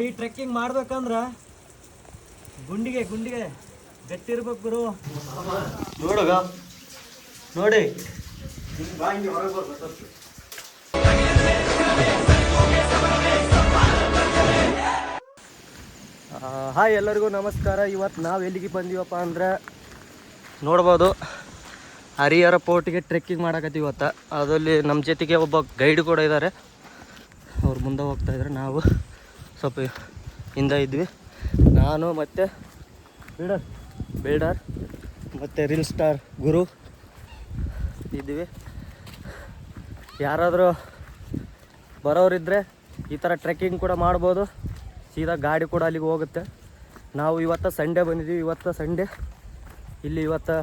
ಈ ಟ್ರೆಕ್ಕಿಂಗ್ ಮಾಡ್ಬೇಕಂದ್ರ ಗುಂಡಿಗೆ ಗಟ್ಟಿರ್ಬೇಕು ಗುರು. ನೋಡುಗ ನೋಡಿ ಹಾಯ್ ಎಲ್ಲರಿಗೂ ನಮಸ್ಕಾರ. ಇವತ್ತು ನಾವು ಎಲ್ಲಿಗೆ ಬಂದೀವಪ್ಪ ಅಂದ್ರೆ ನೋಡ್ಬೋದು ಹರಿಹರ ಪೋರ್ಟಿಗೆ ಟ್ರೆಕ್ಕಿಂಗ್ ಮಾಡಕತ್ತೀವಿ ಇವತ್ತು. ಅದರಲ್ಲಿ ನಮ್ಮ ಜೊತೆಗೆ ಒಬ್ಬ ಗೈಡ್ ಕೂಡ ಇದ್ದಾರೆ. ಅವ್ರು ಮುಂದೆ ಹೋಗ್ತಾಯಿದ್ದಾರೆ, ನಾವು ಸ್ವಲ್ಪ ಹಿಂದೆ ಇದ್ವಿ. ನಾನು ಮತ್ತು ಬಿಲ್ಡರ್ ಮತ್ತು ರೀಲ್ ಸ್ಟಾರ್ ಗುರು ಇದ್ವಿ. ಯಾರಾದರೂ ಬರೋರಿದ್ದರೆ ಈ ಥರ ಟ್ರೆಕ್ಕಿಂಗ್ ಕೂಡ ಮಾಡ್ಬೋದು. ಸೀದಾ ಗಾಡಿ ಕೂಡ ಅಲ್ಲಿಗೆ ಹೋಗುತ್ತೆ. ನಾವು ಇವತ್ತು ಸಂಡೇ ಬಂದಿದ್ದೀವಿ. ಇವತ್ತು ಸಂಡೇ ಇಲ್ಲಿ ಇವತ್ತು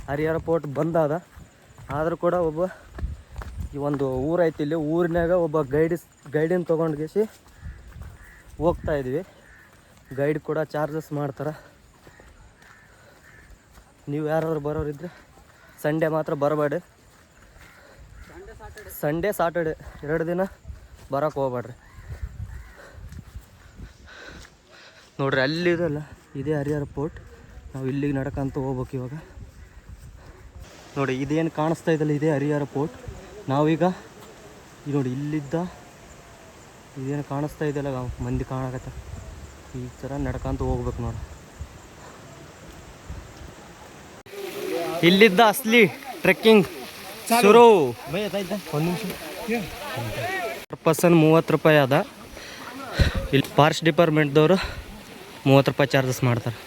ಹರಿಹರ ಪೋರ್ಟ್ ಬಂದಾದ. ಆದರೂ ಕೂಡ ಒಬ್ಬ ಈ ಒಂದು ಊರೈತಿ, ಇಲ್ಲಿ ಊರಿನಾಗ ಒಬ್ಬ ಗೈಡಿನ ತೊಗೊಂಡ್ಗಿಸಿ ಹೋಗ್ತಾಯಿದ್ವಿ. ಗೈಡ್ ಕೂಡ ಚಾರ್ಜಸ್ ಮಾಡ್ತಾರೆ. ನೀವು ಯಾರಾದರೂ ಬರೋರಿದ್ದರೆ ಸಂಡೇ ಮಾತ್ರ ಬರಬೇಡಿ. ಸಂಡೇ ಸಾಟರ್ಡೆ 2 ದಿನ ಬರೋಕ್ಕೆ ಹೋಗ್ಬೇಡ್ರಿ. ನೋಡ್ರಿ ಅಲ್ಲಿದಲ್ಲ, ಇದೇ ಹರಿಹರ ಪೋರ್ಟ್. ನಾವು ಇಲ್ಲಿಗೆ ನಡ್ಕಂತ ಹೋಗ್ಬೇಕು ಇವಾಗ. ನೋಡಿ ಇದೇನು ಕಾಣಿಸ್ತಾ ಇದಲ್ಲ, ಇದೇ ಹರಿಹರ ಪೋರ್ಟ್. ನಾವೀಗ ನೋಡಿ ಇಲ್ಲಿದ್ದ ಇದೇನು ಕಾಣಿಸ್ತಾ ಇದೆಯಲ್ಲ, ಮಂದಿ ಕಾಣಕತ್ತ, ಈ ಥರ ನಡ್ಕಂತ ಹೋಗ್ಬೇಕು ನೋಡಿ. ಇಲ್ಲಿದ್ದ ಅಸ್ಲಿ ಟ್ರೆಕ್ಕಿಂಗ್ ಶುರು. ಒಂದು ನಿಮಿಷ. ಪರ್ ಪರ್ಸನ್ 30 ರೂಪಾಯಿ ಅದ. ಇಲ್ಲಿ ಫಾರೆಸ್ಟ್ ಡಿಪಾರ್ಟ್ಮೆಂಟ್ದವರು 30 ರೂಪಾಯಿ ಚಾರ್ಜಸ್ ಮಾಡ್ತಾರೆ.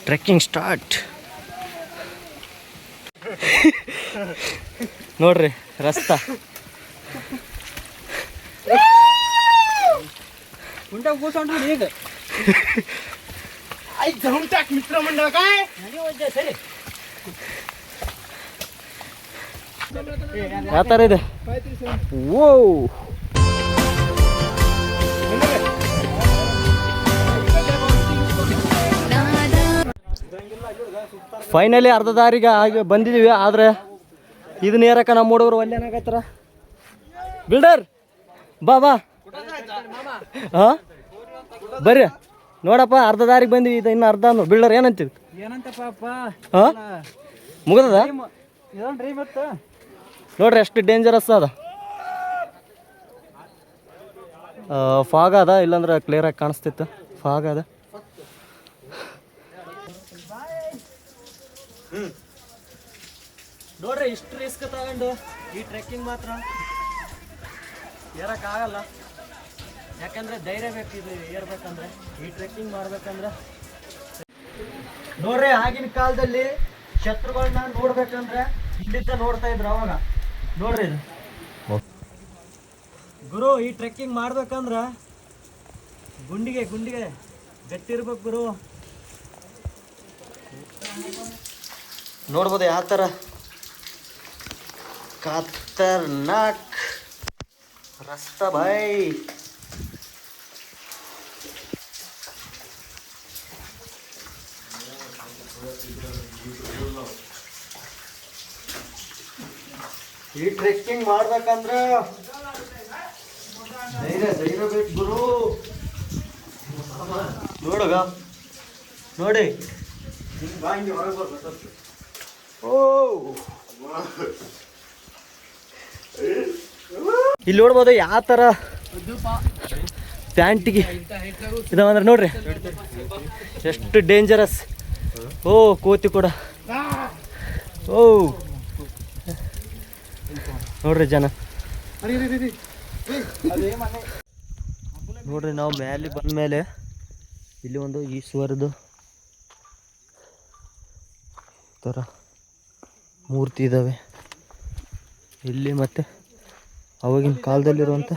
Trekking start. ನೋಡ್ರಿ ರಸ್ತಾ ಯಾವ ಥರ ಇದೆ. ಓ ಫೈನಲಿ ಅರ್ಧ ದಾರಿಗೆ ಆಗಿ ಬಂದಿದ್ದೀವಿ. ಆದರೆ ಇದನ್ನ ಏರಕ ನಮ್ಮ ಹುಡುಗರು ಒಲ್ಲೇನಾಗತ್ತಾರ. ಬಿಲ್ಡರ್ ಬಾ ಹಾಂ ಬರ್ರಿ ನೋಡಪ್ಪ, ಅರ್ಧ ದಾರಿಗೆ ಬಂದಿವಿ. ಇದು ಇನ್ನು ಅರ್ಧ ಅಂದ್ರು. ಬಿಲ್ಡರ್ ಏನಂತೀವಿ? ಹಾಂ ಮುಗ್ದದ ನೋಡ್ರಿ, ಎಷ್ಟು ಡೇಂಜರಸ್ ಅದ. ಫಾಗ್ ಅದ, ಇಲ್ಲಾಂದ್ರೆ ಕ್ಲಿಯರಾಗಿ ಕಾಣಿಸ್ತಿತ್ತು. ಫಾಗ್ ಅದ. ನೋಡ್ರಿ ಇಷ್ಟು ರಿಸ್ಕ್ ತಗೊಂಡು ಈ ಟ್ರೆಕ್ಕಿಂಗ್ ಮಾತ್ರ ಏರಕ್ಕಾಗಲ್ಲ. ಯಾಕಂದ್ರೆ ಧೈರ್ಯ ಬೇಕು ಇದು ಏರ್ಬೇಕಂದ್ರೆ, ಈ ಟ್ರೆಕ್ಕಿಂಗ್ ಮಾಡ್ಬೇಕಂದ್ರೆ. ನೋಡ್ರಿ ಆಗಿನ ಕಾಲದಲ್ಲಿ ಶತ್ರುಗಳನ್ನ ನೋಡ್ಬೇಕಂದ್ರೆ ಇಲ್ಲಿದ್ದ ನೋಡ್ತಾ ಇದ್ರು ಅವಾಗ. ನೋಡ್ರಿ ಇದು ಗುರು, ಈ ಟ್ರೆಕ್ಕಿಂಗ್ ಮಾಡ್ಬೇಕಂದ್ರ ಗುಂಡಿಗೆ ಗಟ್ಟಿರ್ಬೇಕು ಗುರು. ನೋಡ್ಬೋದು ಯಾವ ಥರ ಖತರ್ನಾಕ್ ರಸ್ತಾ ಭಾಯ್. ಈ ಟ್ರೆಕ್ಕಿಂಗ್ ಮಾಡ್ಬೇಕಂದ್ರೆ ಧೈರ್ಯ ಬೇಕು ಗುರು. ನೋಡುಗ ನೋಡಿ ಓ ಇಲ್ಲಿ ನೋಡ್ಬೋದು ಯಾವ ಥರ ಪ್ಯಾಂಟಿಗೆ ಇದಾವಂದ್ರೆ ನೋಡ್ರಿ ಎಷ್ಟು ಡೇಂಜರಸ್. ಓ ಕೋತಿ ಕೂಡ. ಓ ನೋಡ್ರಿ ಜನ ನೋಡ್ರಿ. ನಾವು ಮೇಲೆ ಬಂದ ಮೇಲೆ ಇಲ್ಲಿ ಒಂದು ಈಶ್ವರದು ಥರ ಮೂರ್ತಿ ಇದ್ದಾವೆ ಇಲ್ಲಿ. ಮತ್ತು ಅವಾಗಿನ ಕಾಲದಲ್ಲಿರುವಂಥ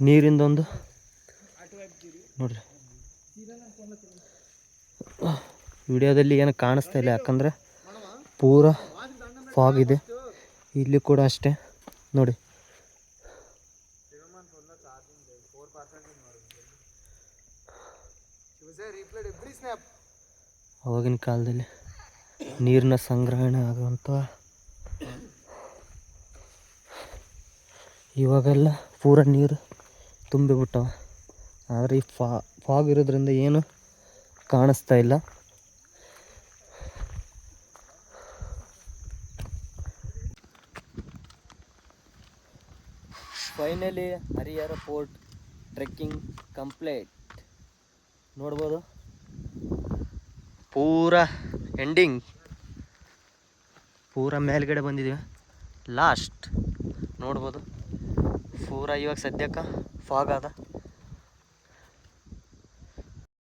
ನೀರಿಂದೊಂದು ನೋಡ್ರಿ. ವಿಡಿಯೋದಲ್ಲಿ ಏನು ಕಾಣಿಸ್ತಾ ಇಲ್ಲ, ಯಾಕಂದರೆ ಪೂರ ಫಾಗ್ ಇದೆ. ಇಲ್ಲಿ ಕೂಡ ಅಷ್ಟೇ ನೋಡಿ. ಅವಾಗಿನ ಕಾಲದಲ್ಲಿ ನೀರಿನ ಸಂಗ್ರಹಣೆ ಆಗುವಂಥ ಇವಾಗೆಲ್ಲ ಪೂರ ನೀರು ತುಂಬಿಬಿಟ್ಟವ. ಆದರೆ ಈ ಫಾಗ್ ಇರೋದ್ರಿಂದ ಏನು ಕಾಣಿಸ್ತಾ ಇಲ್ಲ. Finally Harihar fort trekking complete. ನೋಡ್ಬೋದು ಪೂರ ಎಂಡಿಂಗ್, ಪೂರ ಮೇಲ್ಗಡೆ ಬಂದಿದ್ದೀವಿ. ಲಾಸ್ಟ್ ನೋಡ್ಬೋದು ಪೂರ ಇವಾಗ ಸದ್ಯಕ್ಕೆ ಫಾಗ್ ಅದ.